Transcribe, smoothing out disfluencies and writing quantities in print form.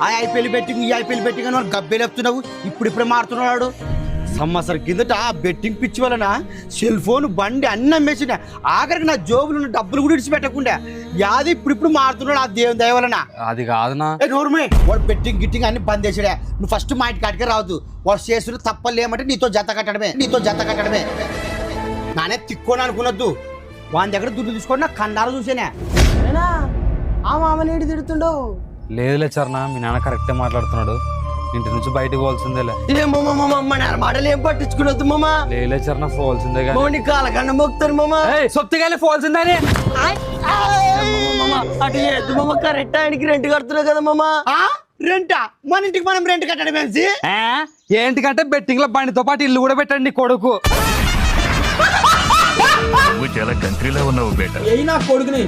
ఆ IPL betting ఈ IPL betting అని గబ్బే లేపుతున్నావు. ఇప్పుడిప్పుడే మారుతున్నాడు. సంవత్సరం కిందట ఆ బెట్టింగ్ పిచ్చి వలన సెల్ ఫోన్ బండి అన్ని అమ్మేసిన, ఆఖరికి నా జోబులు ఉన్న డబ్బులు కూడా ఇడిచిపెట్టకుండా యాది ఇప్పుడు మారుతున్నాడు ఆ దేవుని దయ వలన. అది కాదునా నోర్మే, వాడు బెట్టింగ్ గిట్టింగ్ అన్ని బంద్ చేసాడే. నువ్వు ఫస్ట్ మా ఇంటి కాడికే రావద్దు. వాడు చేస్తున్న తప్పలేమంటే నీతో జత కట్టడమే. నానే తిక్కోని అనుకున్నద్దు. వాని దగ్గర దుడ్డు తీసుకొని నా కన్నాలు చూసేనే. ఆ మామనేటి తిడుతుండవు. లేదులే చరణ, మీ నాన్న కరెక్టే మాట్లాడుతున్నాడు. ఇంటి నుంచి బయటకు పోవాల్సిందేలే. మాటలు ఏం పట్టించుకున్నద్దు మామా. లేలే చరణ, పోవాల్సిందే కానీ కాలకన్నా మొక్కుతారు మామా. సొత్తిగానే పోవాల్సిందే. అటు చేద్దు మామ, కరెక్ట్ ఆయనకి రెంట్ కడుతున్నావు కదా మామా. రెంటా? మన ఇంటికి మనం రెంట్ కట్టడం ఏంటికంటే బెట్టింగ్ లో బండితో పాటు ఇల్లు కూడా పెట్టండి కొడుకు. నువ్వు చాలా కంట్రీలో ఉన్నావు బేట. ఏ నా కొడుకుని